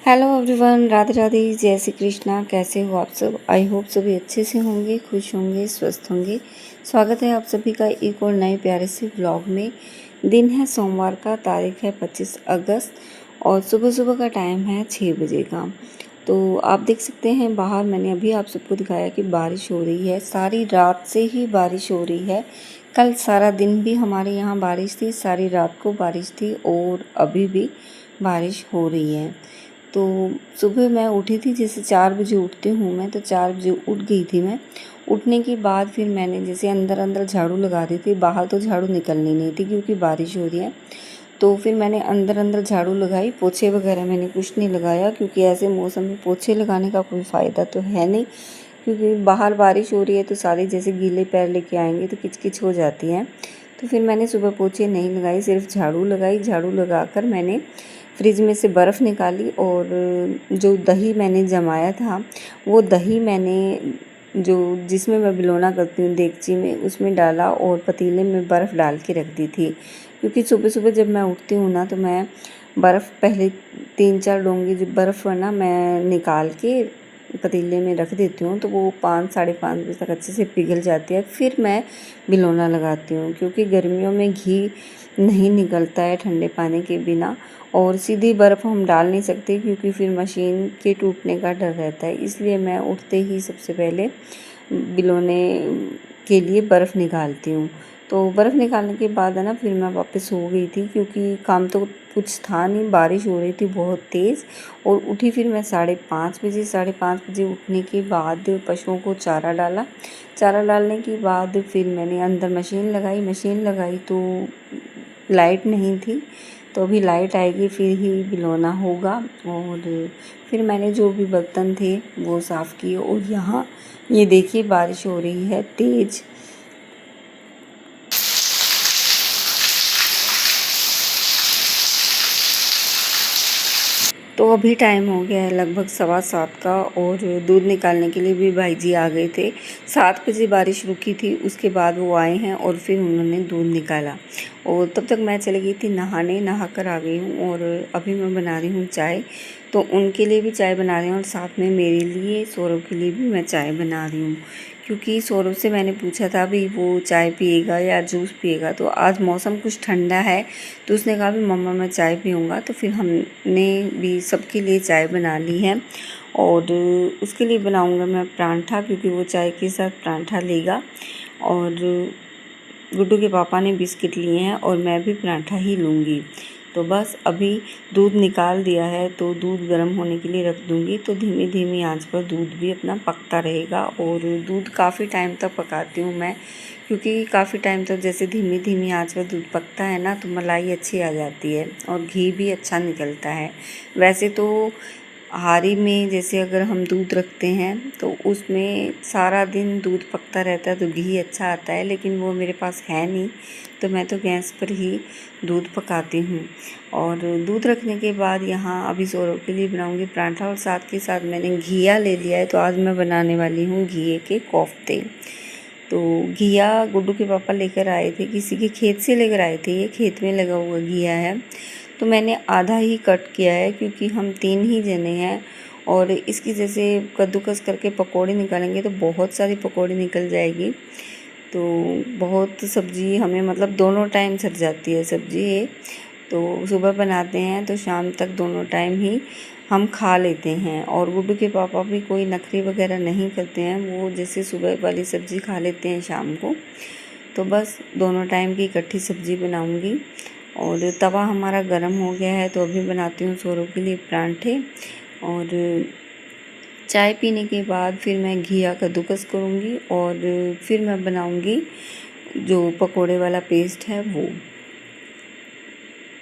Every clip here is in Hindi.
हेलो एवरीवन, राधे राधे, जय श्री कृष्णा। कैसे हो आप सब? आई होप सभी अच्छे से होंगे, खुश होंगे, स्वस्थ होंगे। स्वागत है आप सभी का एक और नए प्यारे से व्लॉग में। दिन है सोमवार का, तारीख है 25 अगस्त और सुबह सुबह का टाइम है 6 बजे का। तो आप देख सकते हैं बाहर, मैंने अभी आप सबको दिखाया कि बारिश हो रही है। सारी रात से ही बारिश हो रही है। कल सारा दिन भी हमारे यहाँ बारिश थी, सारी रात को बारिश थी और अभी भी बारिश हो रही है। तो सुबह मैं उठी थी, जैसे 4 बजे उठती हूँ मैं, तो 4 बजे उठ गई थी मैं। उठने के बाद फिर मैंने जैसे अंदर अंदर झाड़ू लगा रही थी, बाहर तो झाड़ू निकलनी नहीं थी क्योंकि बारिश हो रही है। तो फिर मैंने अंदर अंदर झाड़ू लगाई, पोछे वगैरह मैंने कुछ नहीं लगाया क्योंकि ऐसे मौसम में पोछे लगाने का कोई फ़ायदा तो है नहीं, क्योंकि बाहर बारिश हो रही है तो सारे जैसे गीले पैर लेके आएंगे तो किचकिच हो जाती है। तो फिर मैंने सुबह पोछे नहीं लगाई, सिर्फ झाड़ू लगाई। झाड़ू लगाकर मैंने फ्रिज में से बर्फ़ निकाली और जो दही मैंने जमाया था वो दही मैंने जो जिसमें मैं बिलोना करती हूँ देगची में, उसमें डाला और पतीले में बर्फ़ डाल के रख दी थी। क्योंकि सुबह सुबह जब मैं उठती हूँ ना तो मैं बर्फ़ पहले 3-4 डोंगे जो बर्फ़ है ना मैं निकाल के पतीले में रख देती हूँ, तो वो 5 साढ़े 5 बजे तक अच्छे से पिघल जाती है। फिर मैं बिलोना लगाती हूँ क्योंकि गर्मियों में घी नहीं निकलता है ठंडे पानी के बिना, और सीधी बर्फ़ हम डाल नहीं सकते क्योंकि फिर मशीन के टूटने का डर रहता है। इसलिए मैं उठते ही सबसे पहले बिलोने के लिए बर्फ़ निकालती हूँ। तो बर्फ़ निकालने के बाद है ना फिर मैं वापस सो गई थी क्योंकि काम तो कुछ था नहीं, बारिश हो रही थी बहुत तेज़। और उठी फिर मैं 5:30 बजे। 5:30 बजे उठने के बाद पशुओं को चारा डाला। चारा डालने के बाद फिर मैंने अंदर मशीन लगाई तो लाइट नहीं थी। तो अभी लाइट आएगी फिर ही बिलोना होगा। और फिर मैंने जो भी बर्तन थे वो साफ़ किए। और यहाँ ये देखिए बारिश हो रही है तेज़। तो अभी टाइम हो गया है लगभग 7:15 का और दूध निकालने के लिए भी भाई जी आ गए थे। 7 बजे बारिश रुकी थी, उसके बाद वो आए हैं और फिर उन्होंने दूध निकाला। और तब तक मैं चली गई थी नहाने, नहा कर आ गई हूँ और अभी मैं बना रही हूँ चाय। तो उनके लिए भी चाय बना रही हूँ और साथ में मेरे लिए, सौरभ के लिए भी मैं चाय बना रही हूँ। क्योंकि सौरभ से मैंने पूछा था भी वो चाय पिएगा या जूस पिएगा, तो आज मौसम कुछ ठंडा है तो उसने कहा भी मम्मा मैं चाय पीऊँगा। तो फिर हमने भी सबके लिए चाय बना ली है। और उसके लिए बनाऊँगा मैं परांठा क्योंकि वो चाय के साथ परांठा लेगा। और गुड्डू के पापा ने बिस्किट लिए हैं और मैं भी परांठा ही लूँगी। तो बस अभी दूध निकाल दिया है तो दूध गर्म होने के लिए रख दूँगी, तो धीमी धीमी आंच पर दूध भी अपना पकता रहेगा। और दूध काफ़ी टाइम तक पकाती हूँ मैं, क्योंकि काफ़ी टाइम तक जैसे धीमी धीमी आंच पर दूध पकता है ना तो मलाई अच्छी आ जाती है और घी भी अच्छा निकलता है। वैसे तो हारी में जैसे अगर हम दूध रखते हैं तो उसमें सारा दिन दूध पकता रहता है तो घी अच्छा आता है, लेकिन वो मेरे पास है नहीं तो मैं तो गैस पर ही दूध पकाती हूँ। और दूध रखने के बाद यहाँ अभी सौरभ के लिए बनाऊँगी पराठा और साथ के साथ मैंने घिया ले लिया है। तो आज मैं बनाने वाली हूँ घिये के कोफ्ते। तो घिया गुड्डू के पापा लेकर आए थे, किसी के खेत से लेकर आए थे, ये खेत में लगा हुआ घिया है। तो मैंने आधा ही कट किया है क्योंकि हम 3 ही जने हैं और इसकी जैसे कद्दूकस करके पकौड़े निकालेंगे तो बहुत सारी पकौड़ी निकल जाएगी। तो बहुत सब्ज़ी हमें मतलब दोनों टाइम सर जाती है सब्ज़ी ये। तो सुबह बनाते हैं तो शाम तक दोनों टाइम ही हम खा लेते हैं। और गुड्डू के पापा भी कोई नखरे वगैरह नहीं करते हैं, वो जैसे सुबह वाली सब्ज़ी खा लेते हैं शाम को। तो बस दोनों टाइम की इकट्ठी सब्ज़ी बनाऊंगी। और तवा हमारा गर्म हो गया है तो अभी बनाती हूँ सौरभ के लिए परांठे। और चाय पीने के बाद फिर मैं घिया कद्दूकस करूँगी और फिर मैं बनाऊँगी जो पकोड़े वाला पेस्ट है वो।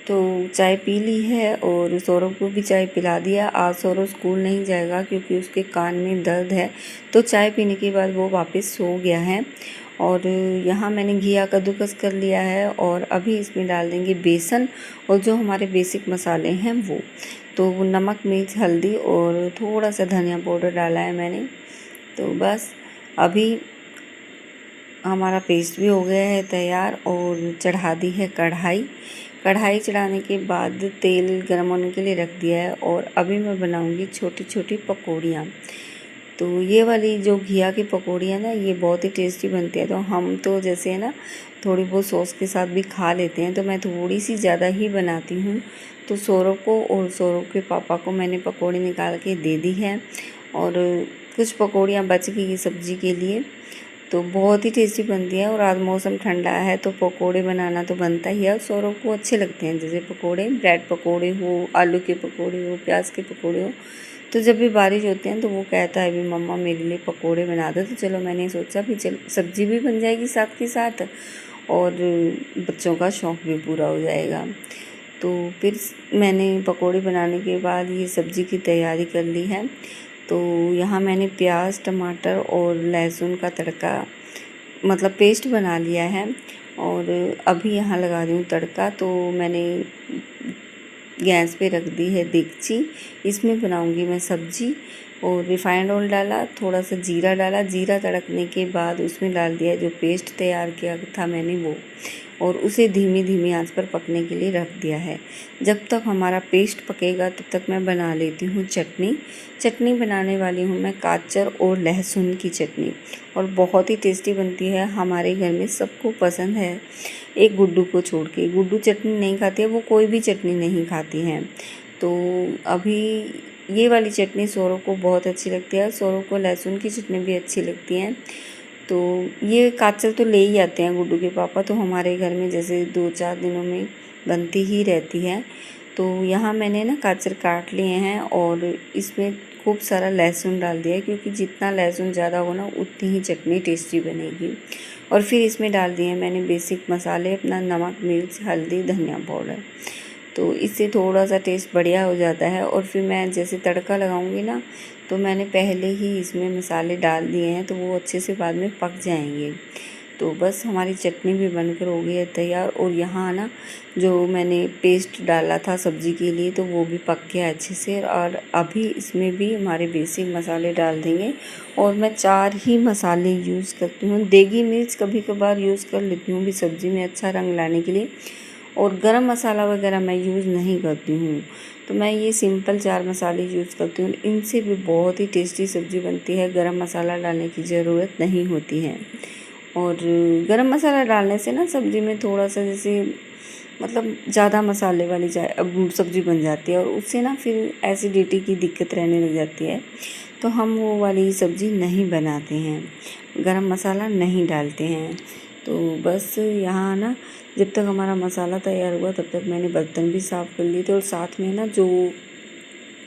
तो चाय पी ली है और सौरभ को भी चाय पिला दिया। आज सौरभ स्कूल नहीं जाएगा क्योंकि उसके कान में दर्द है, तो चाय पीने के बाद वो वापस सो गया है। और यहाँ मैंने घिया कद्दूकस कर लिया है और अभी इसमें डाल देंगे बेसन और जो हमारे बेसिक मसाले हैं वो। तो नमक, मिर्च, हल्दी और थोड़ा सा धनिया पाउडर डाला है मैंने। तो बस अभी हमारा पेस्ट भी हो गया है तैयार और चढ़ा दी है कढ़ाई। कढ़ाई चढ़ाने के बाद तेल गर्म होने के लिए रख दिया है और अभी मैं बनाऊंगी छोटी छोटी पकौड़ियाँ। तो ये वाली जो घिया की पकौड़ियाँ ना ये बहुत ही टेस्टी बनती है। तो हम तो जैसे है ना थोड़ी बहुत सॉस के साथ भी खा लेते हैं, तो मैं थोड़ी सी ज़्यादा ही बनाती हूँ। तो सौरभ को और सौरभ के पापा को मैंने पकौड़ी निकाल के दे दी है और कुछ पकौड़ियाँ बच गई सब्जी के लिए। तो बहुत ही टेस्टी बनती है और आज मौसम ठंडा है तो पकोड़े बनाना तो बनता ही है और सौरभ को अच्छे लगते हैं। जैसे पकोड़े, ब्रेड पकोड़े हो, आलू के पकोड़े हो, प्याज के पकोड़े हो। तो जब भी बारिश होती है तो वो कहता है भी मम्मा मेरे लिए पकोड़े बना दो। तो चलो मैंने सोचा भी चल सब्जी भी बन जाएगी साथ के साथ और बच्चों का शौक़ भी पूरा हो जाएगा। तो फिर मैंने पकोड़े बनाने के बाद ये सब्ज़ी की तैयारी कर ली है। तो यहाँ मैंने प्याज, टमाटर और लहसुन का तड़का मतलब पेस्ट बना लिया है और अभी यहाँ लगा रही हूँ तड़का। तो मैंने गैस पे रख दी है देगची, इसमें बनाऊंगी मैं सब्जी। और रिफाइंड ऑयल डाला, थोड़ा सा जीरा डाला, जीरा तड़कने के बाद उसमें डाल दिया जो पेस्ट तैयार किया था मैंने वो, और उसे धीमी धीमी आंच पर पकने के लिए रख दिया है। जब तक हमारा पेस्ट पकेगा तब तक मैं बना लेती हूँ चटनी। चटनी बनाने वाली हूँ मैं गाजर और लहसुन की चटनी और बहुत ही टेस्टी बनती है। हमारे घर में सबको पसंद है, एक गुड्डू को छोड़ के। गुड्डू चटनी नहीं खाती है, वो कोई भी चटनी नहीं खाती हैं। तो अभी ये वाली चटनी सौरभ को बहुत अच्छी लगती है। सौरभ को लहसुन की चटनी भी अच्छी लगती है। तो ये गाजर तो ले ही आते हैं गुड्डू के पापा, तो हमारे घर में जैसे 2-4 दिनों में बनती ही रहती है। तो यहाँ मैंने ना गाजर काट लिए हैं और इसमें खूब सारा लहसुन डाल दिया है, क्योंकि जितना लहसुन ज़्यादा हो ना उतनी ही चटनी टेस्टी बनेगी। और फिर इसमें डाल दिए मैंने बेसिक मसाले, अपना नमक, मिर्च, हल्दी, धनिया पाउडर। तो इससे थोड़ा सा टेस्ट बढ़िया हो जाता है। और फिर मैं जैसे तड़का लगाऊंगी ना तो मैंने पहले ही इसमें मसाले डाल दिए हैं, तो वो अच्छे से बाद में पक जाएंगे। तो बस हमारी चटनी भी बनकर हो गई है तैयार। और यहाँ ना जो मैंने पेस्ट डाला था सब्ज़ी के लिए तो वो भी पक गया अच्छे से। और अभी इसमें भी हमारे बेसिक मसाले डाल देंगे। और मैं 4 ही मसाले यूज़ करती हूँ। देगी मिर्च कभी कभार यूज़ कर लेती हूँ भी सब्ज़ी में अच्छा रंग लाने के लिए, और गरम मसाला वगैरह मैं यूज़ नहीं करती हूँ। तो मैं ये सिंपल 4 मसाले यूज़ करती हूँ, इनसे भी बहुत ही टेस्टी सब्ज़ी बनती है। गरम मसाला डालने की ज़रूरत नहीं होती है। और गरम मसाला डालने से ना सब्ज़ी में थोड़ा सा जैसे मतलब ज़्यादा मसाले वाली सब्ज़ी बन जाती है और उससे ना फिर एसिडिटी की दिक्कत रहने लग जाती है। तो हम वो वाली सब्ज़ी नहीं बनाते हैं, गरम मसाला नहीं डालते हैं। तो बस यहाँ ना जब तक हमारा मसाला तैयार हुआ तब तक मैंने बर्तन भी साफ़ कर लिए थे। और साथ में ना जो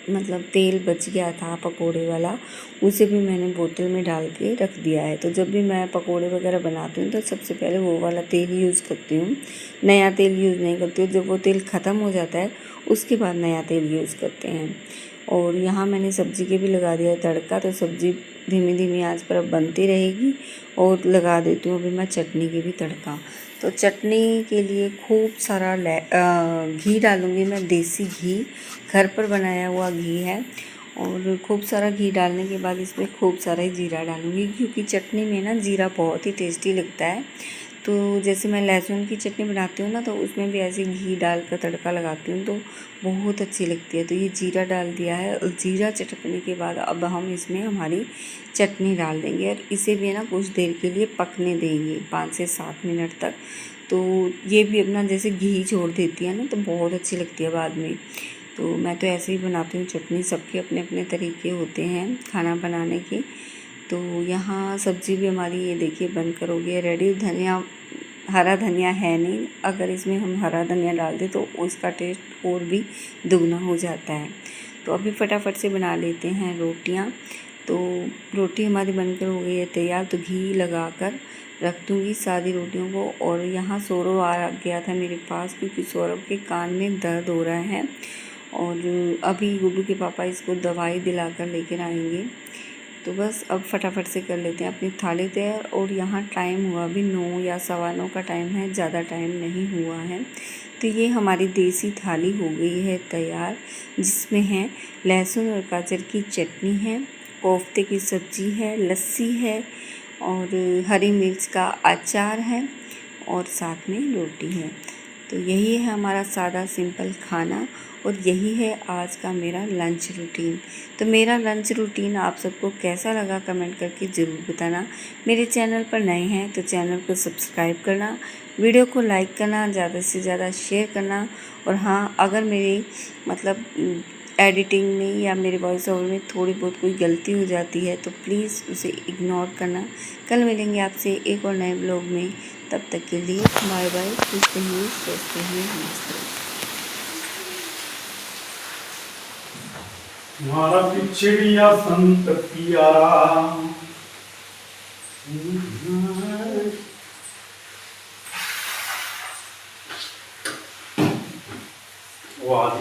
मतलब तेल बच गया था पकोड़े वाला, उसे भी मैंने बोतल में डाल के रख दिया है। तो जब भी मैं पकोड़े वगैरह बनाती हूँ तो सबसे पहले वो वाला तेल यूज़ करती हूँ, नया तेल यूज़ नहीं करती हूँ। जब वो तेल ख़त्म हो जाता है उसके बाद नया तेल यूज़ करते हैं। और यहाँ मैंने सब्ज़ी के भी लगा दिया तड़का। तो सब्ज़ी धीमी धीमी आंच पर अब बनती रहेगी। और लगा देती हूँ अभी मैं चटनी के भी तड़का। तो चटनी के लिए खूब सारा घी डालूँगी मैं, देसी घी, घर पर बनाया हुआ घी है। और खूब सारा घी डालने के बाद इसमें खूब सारा ही जीरा डालूँगी, क्योंकि चटनी में ना जीरा बहुत ही टेस्टी लगता है। तो जैसे मैं लहसुन की चटनी बनाती हूँ ना तो उसमें भी ऐसे घी डालकर तड़का लगाती हूँ तो बहुत अच्छी लगती है। तो ये जीरा डाल दिया है और जीरा चटकने के बाद अब हम इसमें हमारी चटनी डाल देंगे और इसे भी ना कुछ देर के लिए पकने देंगे, 5 से 7 मिनट तक। तो ये भी अपना जैसे घी छोड़ देती है ना तो बहुत अच्छी लगती है बाद में। तो मैं तो ऐसे ही बनाती हूँ चटनी, सबके अपने अपने तरीके होते हैं खाना बनाने के। तो यहाँ सब्ज़ी भी हमारी ये देखिए बनकर हो गई है रेडी। धनिया, हरा धनिया है नहीं, अगर इसमें हम हरा धनिया डाल दें तो उसका टेस्ट और भी दुगना हो जाता है। तो अभी फटाफट से बना लेते हैं रोटियाँ। तो रोटी हमारी बनकर हो गई है तैयार। तो घी लगाकर रख दूँगी सारी रोटियों को। और यहाँ सौरभ आ गया था मेरे पास, क्योंकि सौरभ के कान में दर्द हो रहा है और अभी गुड्डू के पापा इसको दवाई दिलाकर लेकर आएंगे। तो बस अब फटाफट से कर लेते हैं अपनी थाली तैयार। और यहाँ टाइम हुआ अभी 9 या 9:15 का टाइम है, ज़्यादा टाइम नहीं हुआ है। तो ये हमारी देसी थाली हो गई है तैयार, जिसमें है लहसुन और गाजर की चटनी है, कोफ्ते की सब्ज़ी है, लस्सी है और हरी मिर्च का अचार है और साथ में रोटी है। तो यही है हमारा सादा सिंपल खाना और यही है आज का मेरा लंच रूटीन। तो मेरा लंच रूटीन आप सबको कैसा लगा कमेंट करके ज़रूर बताना। मेरे चैनल पर नए हैं तो चैनल को सब्सक्राइब करना, वीडियो को लाइक करना, ज़्यादा से ज़्यादा शेयर करना। और हाँ, अगर मेरी मतलब एडिटिंग में या मेरे वॉइस ओवर में थोड़ी बहुत कोई गलती हो जाती है तो प्लीज़ उसे इग्नोर करना। कल मिलेंगे आपसे एक और नए ब्लॉग में, तब तक के लिए बाय बाय। खुश रहिए, स्वस्थ रहिए, मस्त रहिए। तुम्हारा पिछड़िया संत पियारा वाह।